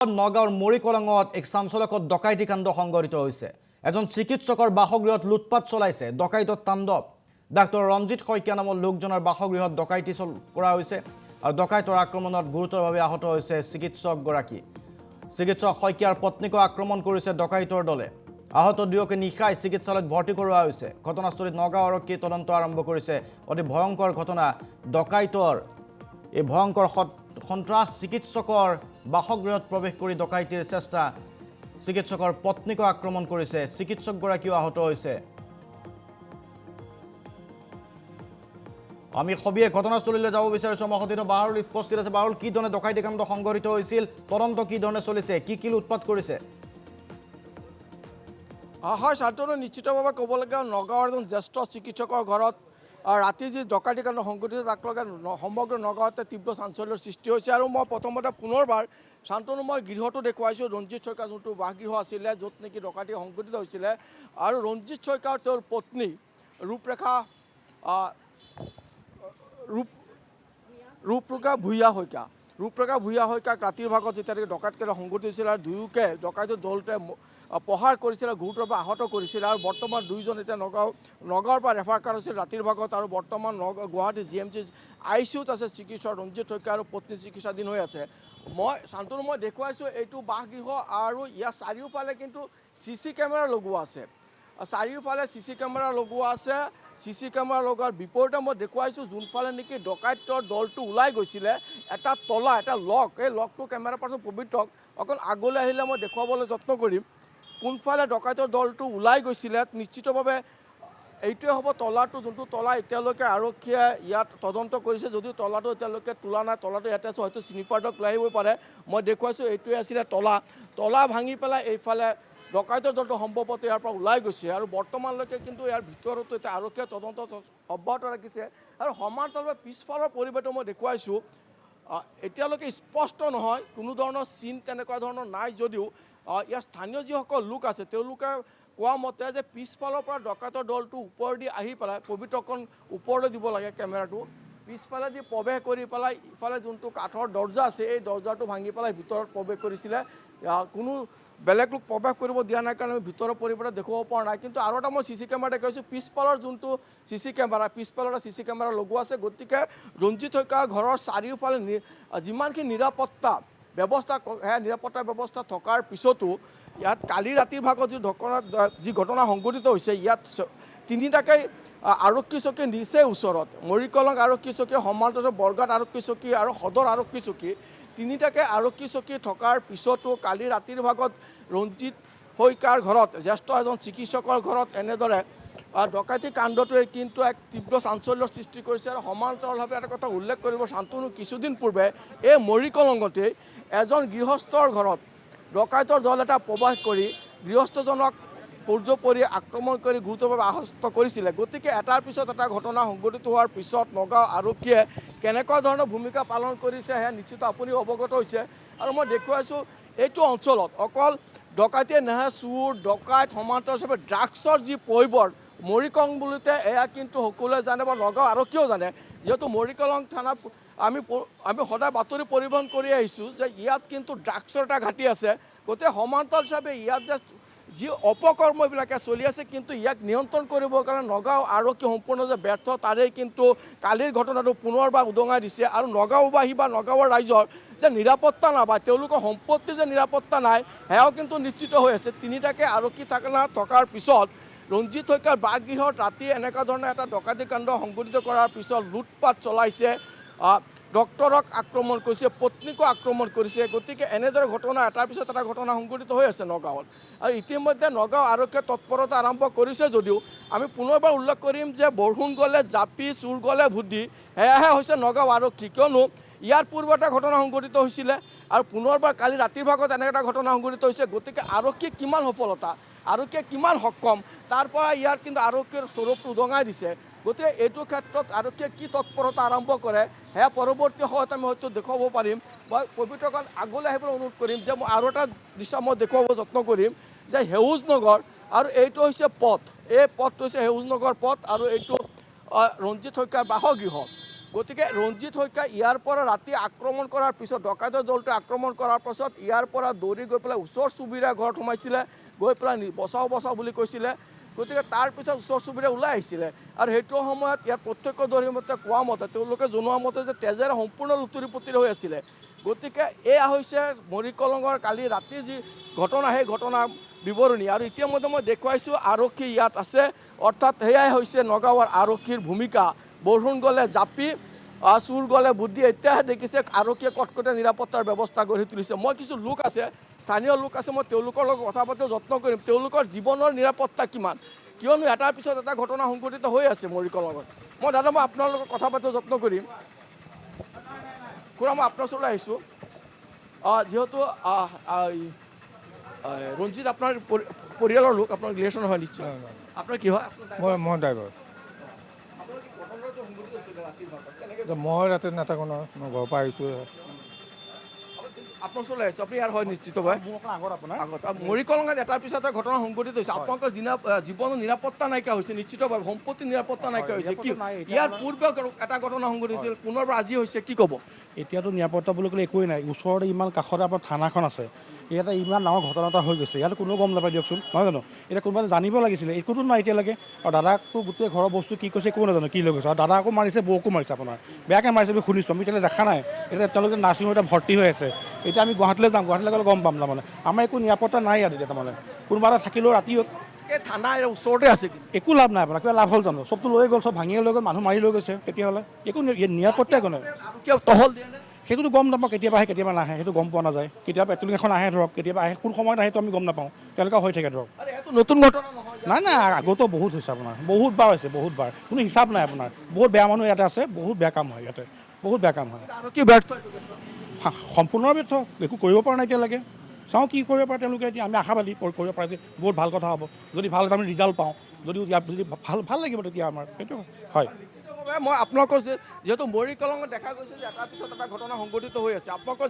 নগাঁৱৰ মৰিকলঙত এক চাঞ্চল্যকৰ ডকাইতি কাণ্ড সংঘটিত হৈছে। এজন চিকিৎসকৰ বাসগৃহত লুটপাট চলাইছে ডকাইতৰ তাণ্ডৱ। ডাক্তৰ ৰঞ্জিত শইকীয়া নামৰ লোকজনৰ বাসগৃহত ডকাইতি কৰা হৈছে আৰু ডকাইতৰ আক্ৰমণত গুৰুতৰভাৱে আহত হৈছে চিকিৎসকগৰাকী। চিকিৎসক শইকীয়াৰ পত্নীকো আক্ৰমণ কৰিছে ডকাইতৰ দলে। আহত দুয়োকে নিশাই চিকিৎসালয়ত ভৰ্তি কৰোৱা হৈছে। ঘটনাস্থলীত নগাঁও আৰক্ষীয়ে তদন্ত আৰম্ভ কৰিছে। অতি ভয়ংকৰ ঘটনা ডকাইতৰ এই ভয়ংকৰ সন্ত্ৰাস। চিকিৎসকৰ বাসগৃহত প্ৰৱেশ কৰি ডকাইতিৰ চেষ্টা। চিকিৎসকৰ পত্নীকো আক্ৰমণ কৰিছে। চিকিৎসকগৰাকীও আহত হৈছে। আমি সবিয়ে ঘটনাস্থলীলৈ যাব বিচাৰিছোঁ। আমাৰ সতীৰ্থ বাহৰুল উপস্থিত আছে। বাহৰুল, কি ধৰণে ডকাইতি কাণ্ড সংঘটিত হৈছিল, তদন্ত কি ধৰণে চলিছে, কি উৎপাত কৰিছে? হয় শান্তনু, নিশ্চিতভাৱে ক'বলগীয়া নগাঁৱৰ এজন জ্যেষ্ঠ চিকিৎসকৰ ঘৰত ৰাতি যি ডকাইতি কাণ্ড সংঘটিত তাক লগে সমগ্ৰ নগাঁৱতে তীব্ৰ চাঞ্চল্যৰ সৃষ্টি হৈছে। আৰু মই প্ৰথমতে পুনৰবাৰ শান্তনু মই গৃহটো দেখুৱাইছোঁ, ৰঞ্জিত শইকীয়া যোনটো বাসগৃহ আছিলে য'ত নেকি ডকাইতি সংঘটিত হৈছিলে। আৰু ৰঞ্জিত শইকীয়া তেওঁৰ পত্নী ৰূপৰেখা ভূঞা শইকীয়াক ৰাতিৰ ভাগত যেতিয়া ডকাইতকেইটা সংঘটিত হৈছিল আৰু দুয়োকে ডকাইতৰ দলটোৱে প্ৰহাৰ কৰিছিলে, গুৰুতৰভাৱে আহত কৰিছিলে। আৰু বৰ্তমান দুয়োজন এতিয়া নগাঁৱৰ পৰা ৰেফাৰ কৰা হৈছিল ৰাতিৰ ভাগত। আৰু বৰ্তমান গুৱাহাটী GMC ICUত আছে চিকিৎসক ৰঞ্জিত শইকীয়া আৰু পত্নী চিকিৎসাধীন হৈ আছে। শান্তনু মই দেখুৱাইছোঁ এইটো বাসগৃহ আৰু ইয়াৰ চাৰিওফালে কিন্তু CC কেমেৰা লগোৱা আছে। চাৰিওফালে CC কেমেৰা লগোৱা আছে। CC কেমেৰা লগোৱাৰ বিপৰীতে মই দেখুৱাইছোঁ যোনফালে নেকি ডকাইতৰ দলটো ওলাই গৈছিলে এটা তলা, এটা লক, এই লকটো কেমেৰা পাৰ্চন পবিত্ৰক অকল আগলৈ আহিলে মই দেখুৱাবলৈ যত্ন কৰিম। কোনফালে ডকাইতৰ দলটো ওলাই গৈছিলে নিশ্চিতভাৱে এইটোৱে হ'ব তলাটো, যোনটো তলা এতিয়ালৈকে আৰক্ষীয়ে ইয়াত তদন্ত কৰিছে। যদিও তলাটো এতিয়ালৈকে তোলা নাই, তলাটো ইয়াতে আছে, হয়তো চিনিফাৰডক লৈ আহিব পাৰে। মই দেখুৱাইছোঁ এইটোৱে আছিলে তলা ভাঙি পেলাই এইফালে ডকাইতৰ দলটো সম্ভৱতঃ ইয়াৰ পৰা ওলাই গৈছে। আৰু বৰ্তমানলৈকে কিন্তু ইয়াৰ ভিতৰতো এতিয়া আৰক্ষীয়ে তদন্ত অব্যাহত ৰাখিছে। আৰু সমান্তৰালভাৱে পিছফালৰ পৰিৱেশটো মই দেখুৱাইছোঁ। এতিয়ালৈকে স্পষ্ট নহয়, কোনো ধৰণৰ চিন তেনেকুৱা ধৰণৰ নাই। যদিও ইয়াৰ স্থানীয় যিসকল লোক আছে তেওঁলোকে কোৱা মতে যে পিছফালৰ পৰা ডকাইতৰ দলটো ওপৰেদি আহি পেলাই পবিত্ৰকণ ওপৰলৈ দিব লাগে কেমেৰাটো, পিছফালেদি প্ৰৱেশ কৰি পেলাই ইফালে যোনটো কাঠৰ দৰ্জা আছে এই দৰ্জাটো ভাঙি পেলাই ভিতৰত প্ৰৱেশ কৰিছিলে। কোনো বেলেগ লোক প্ৰৱেশ কৰিব দিয়া নাই কাৰণে ভিতৰৰ পৰিৱেশত দেখুৱাব পৰা নাই। কিন্তু আৰু এটা মই CC কেমেৰা দেখুৱাইছোঁ, পিছফালৰ যোনটো CC কেমেৰা, পিছফালৰ CC কেমেৰা লগোৱা আছে। গতিকে ৰঞ্জিত শইকীয়া ঘৰৰ চাৰিওফালে যিমানখিনি নিৰাপত্তা ব্যৱস্থা থকাৰ পিছতো ইয়াত কালি ৰাতিৰ ভাগত যি ঘটনা সংঘটিত হৈছে, ইয়াত তিনিটাকৈ আৰক্ষী চকী নিচেই ওচৰত, মৰিকলং আৰক্ষী চকী, সমান্তৰাল বৰগাঁত আৰক্ষী চকী আৰু সদৰ আৰক্ষী চকী, তিনিটাকৈ আৰক্ষী চকী থকাৰ পিছতো কালি ৰাতিৰ ভাগত ৰঞ্জিত শইকীয়াৰ ঘৰত, জ্যেষ্ঠ এজন চিকিৎসকৰ ঘৰত এনেদৰে ডকাইতি কাণ্ডটোৱে কিন্তু এক তীব্ৰ চাঞ্চল্যৰ সৃষ্টি কৰিছে। আৰু সমান্তৰালভাৱে এটা কথা উল্লেখ কৰিব শান্তনু, কিছুদিন পূৰ্বে এই মৰিকলঙতে এজন গৃহস্থৰ ঘৰত ডকাইতৰ দল এটা প্ৰৱেশ কৰি গৃহস্থজনক পৰ্যপৰি আক্ৰমণ কৰি গুৰুতৰভাৱে আহত কৰিছিলে। গতিকে এটাৰ পিছত এটা ঘটনা সংঘটিত হোৱাৰ পিছত নগাঁও আৰক্ষীয়ে কেনেকুৱা ধৰণৰ ভূমিকা পালন কৰিছে সেয়া নিশ্চিত আপুনি অৱগত হৈছে। আৰু মই দেখুৱাইছোঁ এইটো অঞ্চলত অকল ডকাইতিয়ে নহয়, চুৰ ডকাইত সমান্তৰাল হিচাপে ড্ৰাগছৰ যি পৈবৰ মৰিকলং বুলিতে এয়া কিন্তু সকলোৱে জানে বা নগাঁও আৰক্ষীয়েও জানে। যিহেতু মৰিকলং থানা আমি সদায় বাতৰি পৰিবহণ কৰি আহিছোঁ যে ইয়াত কিন্তু ড্ৰাগছৰ এটা ঘাটি আছে। গতিকে সমান্তৰাল হিচাপে ইয়াত যি অপকৰ্ম এইবিলাকে চলি আছে, কিন্তু ইয়াক নিয়ন্ত্ৰণ কৰিবৰ কাৰণে নগাঁও আৰক্ষী সম্পূৰ্ণ যে ব্যৰ্থ তাৰেই কিন্তু কালিৰ ঘটনাটো পুনৰবাৰ উদঙাই দিছে। আৰু নগাঁওবাসী বা নগাঁৱৰ ৰাইজৰ যে নিৰাপত্তা নাপায়, তেওঁলোকৰ সম্পত্তিৰ যে নিৰাপত্তা নাই সেয়াও কিন্তু নিশ্চিত হৈ আছে। তিনিটাকৈ আৰক্ষী থানা থকাৰ পিছত ৰঞ্জিত শইকীয়াৰ বাসগৃহত ৰাতি এনেকুৱা ধৰণৰ এটা ডকাইতি কাণ্ড সংঘটিত কৰাৰ পিছত লুটপাট চলাইছে, ডক্তৰক আক্ৰমণ কৰিছে, পত্নীকো আক্ৰমণ কৰিছে। গতিকে এনেদৰে ঘটনা এটাৰ পিছত এটা ঘটনা সংঘটিত হৈ আছে নগাঁৱত। আৰু ইতিমধ্যে নগাঁও আৰক্ষীয়ে তৎপৰতা আৰম্ভ কৰিছে যদিও আমি পুনৰবাৰ উল্লেখ কৰিম যে বৰষুণ গ'লে জাপি, চুৰ গ'লে বুদ্ধি, সেয়াহে হৈছে নগাঁও আৰক্ষী। কিয়নো ইয়াৰ পূৰ্বে এটা ঘটনা সংঘটিত হৈছিলে আৰু পুনৰবাৰ কালি ৰাতিৰ ভাগত এনে এটা ঘটনা সংঘটিত হৈছে। গতিকে আৰক্ষীয়ে কিমান সফলতা, আৰক্ষীয়ে কিমান সক্ষম, তাৰ পৰা ইয়াৰ কিন্তু আৰক্ষীৰ স্বৰূপটো উদঙাই দিছে। গতিকে এইটো ক্ষেত্ৰত আৰক্ষীয়ে কি তৎপৰতা আৰম্ভ কৰে সেয়া পৰৱৰ্তী সময়ত আমি হয়তো দেখুৱাব পাৰিম। মই পবিত্ৰকণ আগলৈ আহিবলৈ অনুৰোধ কৰিম যে মই আৰু এটা দৃশ্য মই দেখুৱাব যত্ন কৰিম যে সেউজনগৰ আৰু এইটো হৈছে পথ, এই পথটো হৈছে সেউজনগৰ পথ আৰু এইটো ৰঞ্জিত শইকীয়াৰ বাসগৃহ। গতিকে ৰঞ্জিত শইকীয়া ইয়াৰ পৰা ৰাতি আক্ৰমণ কৰাৰ পিছত ডকাইতৰ দলটোৱে আক্ৰমণ কৰাৰ পাছত ইয়াৰ পৰা দৌৰি গৈ পেলাই ওচৰ চুবুৰীয়া ঘৰত সোমাইছিলে, গৈ পেলাই বচাও বচাও বুলি কৈছিলে। গতিকে তাৰপিছত ওচৰ চুবুৰীয়া ওলাই আহিছিলে আৰু সেইটো সময়ত ইয়াৰ প্ৰত্যক্ষদৰ্শীমতে কোৱা মতে, তেওঁলোকে জনোৱা মতে যে তেজেৰে সম্পূৰ্ণ লুতুৰি পুতুৰি হৈ আছিলে। গতিকে এয়া হৈছে মৰিকলঙৰ কালি ৰাতিৰ যি ঘটনা, সেই ঘটনা বিৱৰণী। আৰু ইতিমধ্যে মই দেখুৱাইছোঁ আৰক্ষী ইয়াত আছে, অৰ্থাৎ সেয়াই হৈছে নগাঁৱৰ আৰক্ষীৰ ভূমিকা। বৰষুণ গ'লে জাপি, চুৰ গ'লে বুদ্ধি। এতিয়াহে দেখিছে আৰক্ষীয়ে কটকটীয়া নিৰাপত্তাৰ ব্যৱস্থা গঢ়ি তুলিছে। মই কিছু লোক আছে, স্থানীয় লোক আছে, মই তেওঁলোকৰ লগত কথা পাতিব যত্ন কৰিম তেওঁলোকৰ জীৱনৰ নিৰাপত্তা কিমান, কিয়নো এটাৰ পিছত এটা ঘটনা সংঘটিত হৈ আছে মৰিকলঙত। মই দাদা মই আপোনাৰ লগত কথা পাতিব যত্ন কৰিম। খুৰা মই আপোনাৰ ওচৰলৈ আহিছোঁ। যিহেতু ৰঞ্জিত আপোনাৰ পৰিয়ালৰ লোক, আপোনাৰ ৰিলেশ্যন হয় নিশ্চয়। আপোনাৰ কি হয়? মই ড্ৰাইভাৰ। মই ৰাতি নাথাকোঁ নহয়, মই ঘৰৰ পৰা আহিছোঁ। আপোনাৰ ওচৰলৈ আহিছোঁ, আপুনি ইয়াৰ হয় নিশ্চিতভাৱে আগত। মৰিকলঙত এটাৰ পিছত এটা ঘটনা সংঘটিত হৈছে, আপোনালোকৰ জীৱনৰ নিৰাপত্তা নাইকিয়া হৈছে, নিশ্চিতভাৱে সম্পত্তিৰ নিৰাপত্তা নাইকিয়া হৈছে। কি ইয়াৰ পূৰ্বে এটা ঘটনা সংঘটিছিল, পুনৰবাৰ আজি হৈছে, কি ক'ব? এতিয়াতো নিৰাপত্তা বুলি ক'লে একোৱেই নাই। ওচৰতে ইমান কাষতে আপোনাৰ থানাখন আছে, ইয়াতে ইমান ডাঙৰ ঘটনা এটা হৈ গৈছে, ইয়াত কোনো গম নাপায় দিয়কচোন, নহয় জানো? এতিয়া কোনোবাই জানিব লাগিছিলে, একোতো নাই এতিয়ালৈকে। আৰু দাদাকতো গোটেই ঘৰৰ বস্তু কি কৈছে একো নাজানো, কি লৈ গৈছে। আৰু দাদাকো মাৰিছে, বৌকো মাৰিছে, আপোনাৰ বেয়াকৈ মাৰিছে বুলি শুনিছোঁ। আমি এতিয়ালৈ দেখা নাই। এতিয়া তেওঁলোকে নাৰ্ছিং হোমত ভৰ্তি হৈ আছে। এতিয়া আমি গুৱাহাটীলৈ যাম, গুৱাহাটীলৈ গ'লে গম পাম। তাৰমানে আমাৰ একো নিৰাপত্তা নাই ইয়াত এতিয়া। তাৰমানে কোনোবা এটা থাকিলেও ৰাতি এই থানা ওচৰতে আছে, একো লাভ নাই। আপোনাৰ কিবা লাভ হ'ল জানো? চবটো লৈ গ'ল, চব ভাঙিয়ে লৈ গ'ল, মানুহ মাৰি লৈ গৈছে। তেতিয়াহ'লে একো নিৰাপত্তা একো নাই। টহল দিয়ে নে? সেইটোতো গম নাপাওঁ, কেতিয়াবা আহে কেতিয়াবা নাহে, সেইটো গম পোৱা নাযায়। কেতিয়াবা পেট্ৰলিং এখন আহে ধৰক, কেতিয়াবা আহে, কোন সময়ত আহে আমি গম নাপাওঁ, তেনেকুৱা হৈ থাকে ধৰক। এইটো নতুন ঘটনা নহয়। নাই নাই, আগতো বহুত হৈছে আপোনাৰ, বহুতবাৰ হৈছে, বহুতবাৰ, কোনো হিচাপ নাই আপোনাৰ। বহুত বেয়া মানুহ ইয়াতে আছে, বহুত বেয়া কাম হয় ইয়াতে, বহুত বেয়া কাম হয়। কি ব্যৰ্থ? সম্পূৰ্ণ ব্যৰ্থ, একো কৰিব পৰা নাই এতিয়ালৈকে। চাওঁ কি কৰিব পাৰে তেওঁলোকে। এতিয়া আমি আশাবাদী কৰিব পাৰে যে বহুত ভাল কথা হ'ব, যদি ভাল আমি ৰিজাল্ট পাওঁ, যদিও ইয়াত যদি ভাল লাগিব তেতিয়া আমাৰ, সেইটো হয়। মই আপোনালোকৰ যিহেতু মৰিকলঙত দেখা গৈছে যে এটাৰ পিছত এটা ঘটনা সংঘটিত হৈ আছে, আপোনালোকৰ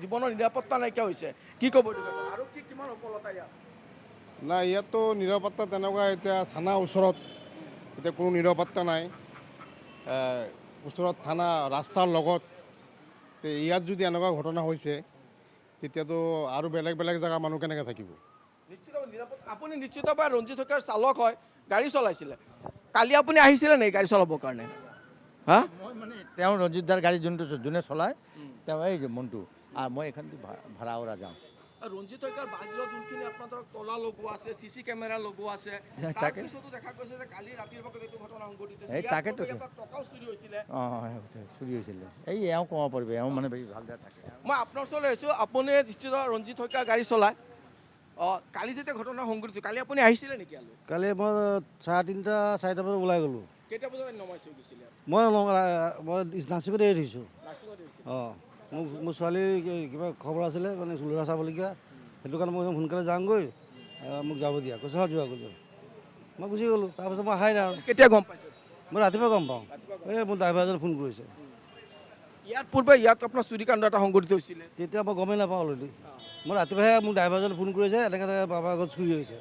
জীৱনৰ নিৰাপত্তা নাইকিয়া হৈছে, কি ক'ব? আৰু কি কিমান সফলতা ইয়াত? নাই, ইয়াততো নিৰাপত্তা তেনেকুৱা, এতিয়া থানা ওচৰত, এতিয়া কোনো নিৰাপত্তা নাই। ওচৰত থানা, ৰাস্তাৰ লগত। ইয়াত যদি এনেকুৱা ঘটনা হৈছে, তেতিয়াতো আৰু বেলেগ বেলেগ জেগা মানুহ কেনেকৈ থাকিব? নিশ্চিতভাৱে নিৰাপত্তা। আপুনি নিশ্চিতভাৱে ৰঞ্জিত শইকীয়াৰ চালক হয়, গাড়ী চলাইছিলে। কালি আপুনি আহিছিলে নেকি গাড়ী চলাবৰ কাৰণে? হা? মই মানে তেওঁ ৰঞ্জিত দাৰ গাড়ী যোনে চলায়, তেওঁ এই মনটো, আৰু মই এইখন ভাড়া উৰা যাওঁ। ৰঞ্জিত শইকীয়াৰ বাহিৰত যোনখিনি আপোনাৰ ধৰক তলা লগোৱা আছে, CC কেমেৰা লগোৱা আছে, তাকে তাৰপিছতো দেখা গৈছে যে কালি ৰাতিৰ ভাগত এইটো ঘটনা সংঘটিত হৈছে। এই তাকেতো টকাও চুৰি হৈছিলে। চুৰি হৈছিলে। এই এওঁ ক'ব পাৰিব, এওঁ মানে বেছি ভালদৰে থাকে। মই আপোনাৰ ওচৰলৈ আহিছোঁ, আপুনি নিশ্চিত ৰঞ্জিত শইকীয়াৰ গাড়ী চলায়। কালি যেতিয়া ঘটনা সংঘটিত, কালি আপুনি আহিছিলে নেকি ইয়ালৈ? কালি মই 3:30, 4টা বজাত ওলাই গ'লোঁ। কেইটা বজাত নমাই থৈ গৈছিলে? মই নাচিকতে এৰি থৈছোঁ। নাৰ্ছিঙত আহিছিলে। মোৰ ছোৱালীৰ কিবা খবৰ আছিলে, মানে ল'ৰা চাবলগীয়া, সেইটো কাৰণে মই সোনকালে যাওঁগৈ, মোক যাব দিয়া, কৈছে যোৱা কৈছে। মই গুচি গ'লোঁ। তাৰপিছত মই আহাই নাই আৰু। কেতিয়া গম পাইছে? মই ৰাতিপুৱা গম পাওঁ, এই মোৰ ড্ৰাইভাৰজনে ফোন কৰিছে। ইয়াত পূৰ্বে ইয়াত আপোনাৰ চুৰিকাণ্ড এটা সংঘটিত হৈছিলে, তেতিয়া মই গমেই নাপাওঁ অলৰেডি। মই ৰাতিপুৱাহে মোক ড্ৰাইভাৰজনে ফোন কৰিছে, এনেকৈ বাবাৰ ঘৰত চুৰি হৈছে।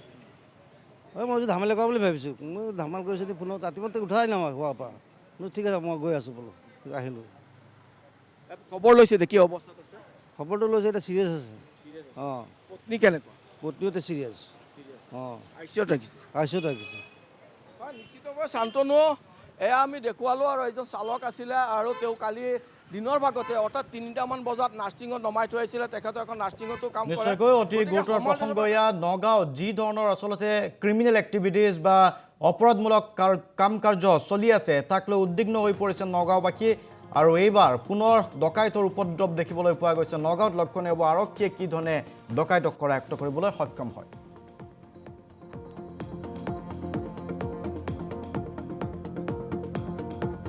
মই যদি ধামালি কৰা বুলি ভাবিছোঁ, মই ধামাল কৰিছোঁ যদি ফোনত, ৰাতিপুৱা উঠাই নাই মই শোৱাৰ পৰা। ঠিক আছে মই গৈ আছোঁ বোলো, আহিলোঁ। খবৰ লৈছে কি অৱস্থাত আছে? খবৰটো লৈছে, এতিয়া চিৰিয়াছ আছে। পত্নী কেনেকুৱা? পত্নীও চিৰিয়াছ। ICUত ৰাখিছে। ICUত ৰাখিছে। নিশ্চিতভাৱে শান্তনু, এয়া আমি দেখুৱালোঁ। আৰু এজন চালক আছিলে, আৰু তেওঁ কালি দিনৰ ভাগতে অৰ্থাৎ 3টামান বজাত নাৰ্ছিঙত নমাই থৈ আহিছিলে। তেখেতে এখন নাৰ্ছিঙতো কাম কৰে। নিশ্চয়কৈ অতি গুৰুতৰ প্ৰসংগ ইয়াত। নগাঁৱত যি ধৰণৰ আচলতে ক্ৰিমিনেল এক্টিভিটিজ বা অপৰাধমূলক কাম কাৰ্য চলি আছে, তাক লৈ উদ্বিগ্ন হৈ পৰিছে নগাঁওবাসী। আৰু এইবাৰ পুনৰ ডকাইতৰ উপদ্ৰৱ দেখিবলৈ পোৱা গৈছে নগাঁৱত। লক্ষণীয় হ'ব আৰক্ষীয়ে কি ধৰণে ডকাইতক কৰায়ত্ব কৰিবলৈ সক্ষম হয়।